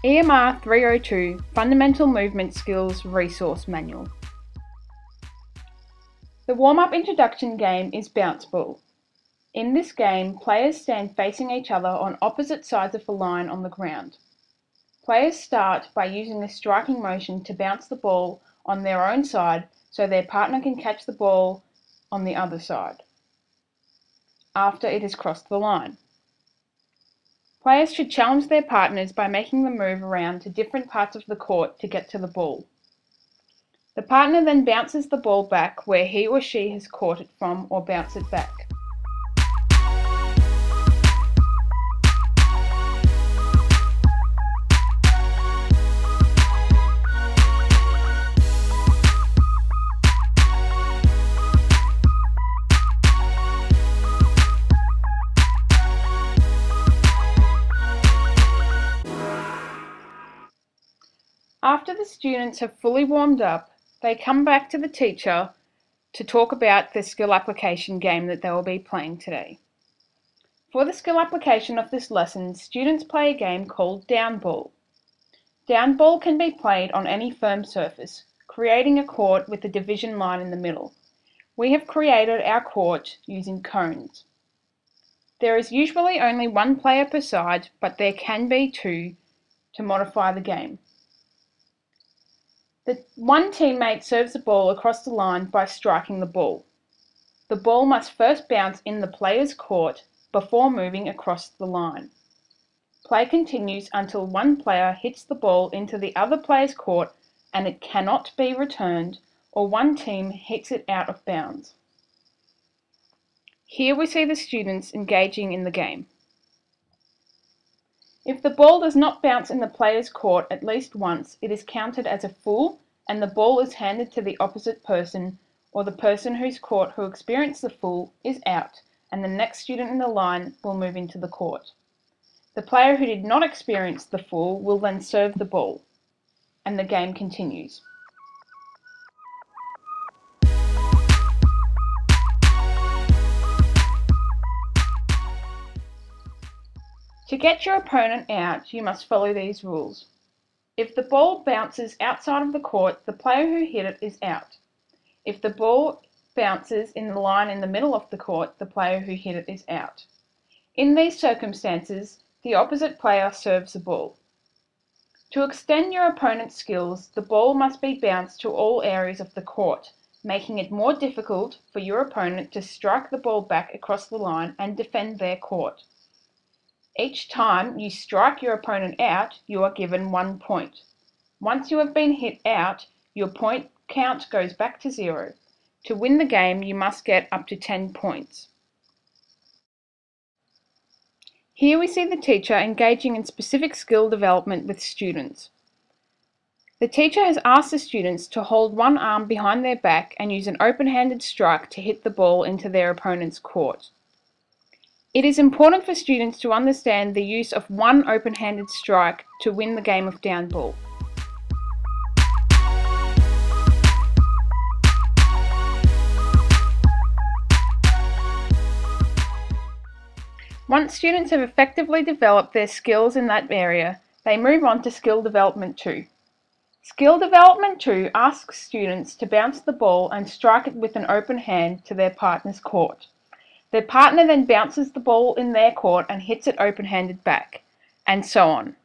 EMR302 Fundamental Movement Skills Resource Manual. The warm-up introduction game is Bounce Ball. In this game, players stand facing each other on opposite sides of the line on the ground. Players start by using a striking motion to bounce the ball on their own side so their partner can catch the ball on the other side after it has crossed the line. Players should challenge their partners by making them move around to different parts of the court to get to the ball. The partner then bounces the ball back where he or she has caught it from or bounce it back. After the students have fully warmed up, they come back to the teacher to talk about the skill application game that they will be playing today. For the skill application of this lesson, students play a game called Down Ball. Down Ball can be played on any firm surface, creating a court with a division line in the middle. We have created our court using cones. There is usually only one player per side, but there can be two to modify the game. The one teammate serves the ball across the line by striking the ball. The ball must first bounce in the player's court before moving across the line. Play continues until one player hits the ball into the other player's court and it cannot be returned, or one team hits it out of bounds. Here we see the students engaging in the game. If the ball does not bounce in the player's court at least once, it is counted as a full and the ball is handed to the opposite person, or the person whose court who experienced the full is out and the next student in the line will move into the court. The player who did not experience the full will then serve the ball and the game continues. To get your opponent out, you must follow these rules. If the ball bounces outside of the court, the player who hit it is out. If the ball bounces in the line in the middle of the court, the player who hit it is out. In these circumstances, the opposite player serves the ball. To extend your opponent's skills, the ball must be bounced to all areas of the court, making it more difficult for your opponent to strike the ball back across the line and defend their court. Each time you strike your opponent out, you are given 1 point. Once you have been hit out, your point count goes back to 0. To win the game, you must get up to 10 points. Here we see the teacher engaging in specific skill development with students. The teacher has asked the students to hold one arm behind their back and use an open-handed strike to hit the ball into their opponent's court. It is important for students to understand the use of one open-handed strike to win the game of down ball. Once students have effectively developed their skills in that area, they move on to Skill Development 2. Skill Development 2 asks students to bounce the ball and strike it with an open hand to their partner's court. Their partner then bounces the ball in their court and hits it open-handed back, and so on.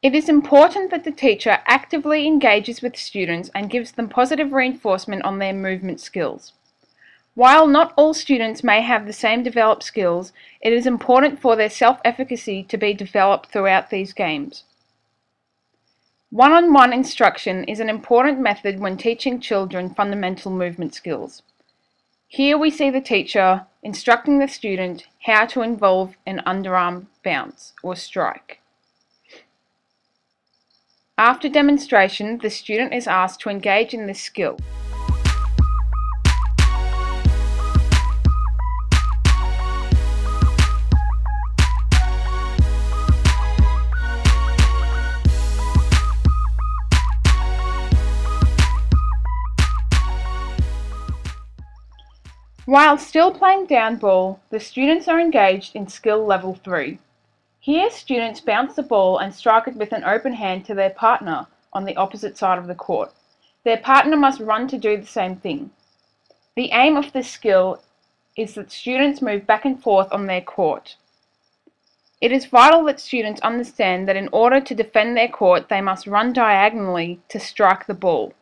It is important that the teacher actively engages with students and gives them positive reinforcement on their movement skills. While not all students may have the same developed skills, it is important for their self-efficacy to be developed throughout these games. One-on-one instruction is an important method when teaching children fundamental movement skills. Here we see the teacher instructing the student how to involve an underarm bounce or strike. After demonstration, the student is asked to engage in this skill. While still playing down ball, the students are engaged in skill level 3. Here, students bounce the ball and strike it with an open hand to their partner on the opposite side of the court. Their partner must run to do the same thing. The aim of this skill is that students move back and forth on their court. It is vital that students understand that in order to defend their court, they must run diagonally to strike the ball.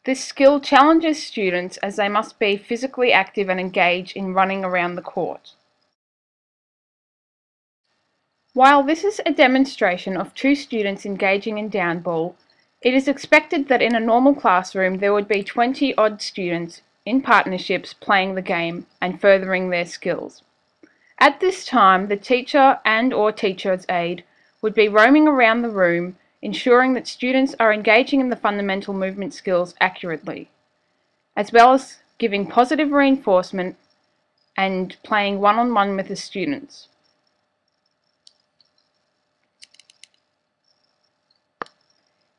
This skill challenges students as they must be physically active and engage in running around the court. While this is a demonstration of two students engaging in down ball, it is expected that in a normal classroom there would be 20 odd students in partnerships playing the game and furthering their skills. At this time, the teacher and/or teacher's aide would be roaming around the room, ensuring that students are engaging in the fundamental movement skills accurately, as well as giving positive reinforcement and playing one-on-one with the students.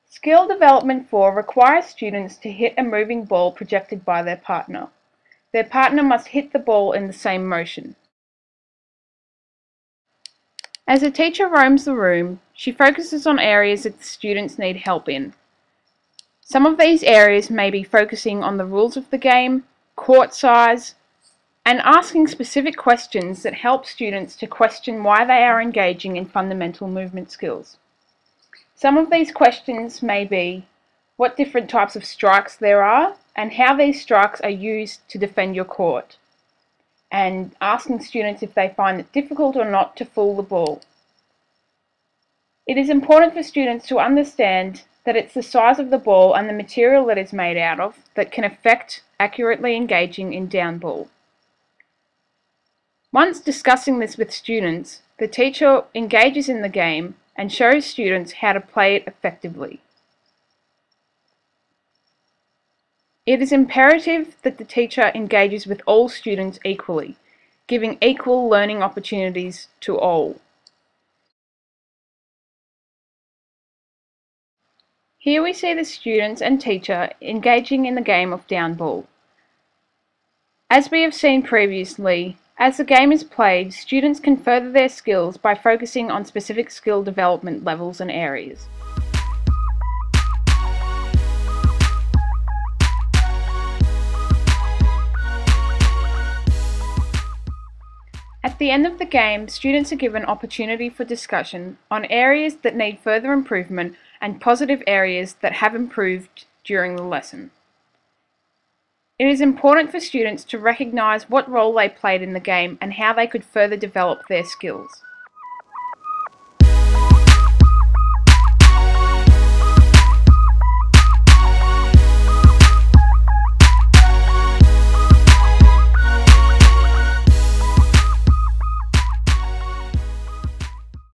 Skill Development 4 requires students to hit a moving ball projected by their partner. Their partner must hit the ball in the same motion. As a teacher roams the room, she focuses on areas that the students need help in. Some of these areas may be focusing on the rules of the game, court size, and asking specific questions that help students to question why they are engaging in fundamental movement skills. Some of these questions may be what different types of strikes there are and how these strikes are used to defend your court, and asking students if they find it difficult or not to fool the ball. It is important for students to understand that it's the size of the ball and the material that it's made out of that can affect accurately engaging in down ball. Once discussing this with students, the teacher engages in the game and shows students how to play it effectively. It is imperative that the teacher engages with all students equally, giving equal learning opportunities to all. Here we see the students and teacher engaging in the game of down ball. As we have seen previously, as the game is played, students can further their skills by focusing on specific skill development levels and areas. At the end of the game, students are given opportunity for discussion on areas that need further improvement and positive areas that have improved during the lesson. It is important for students to recognise what role they played in the game and how they could further develop their skills.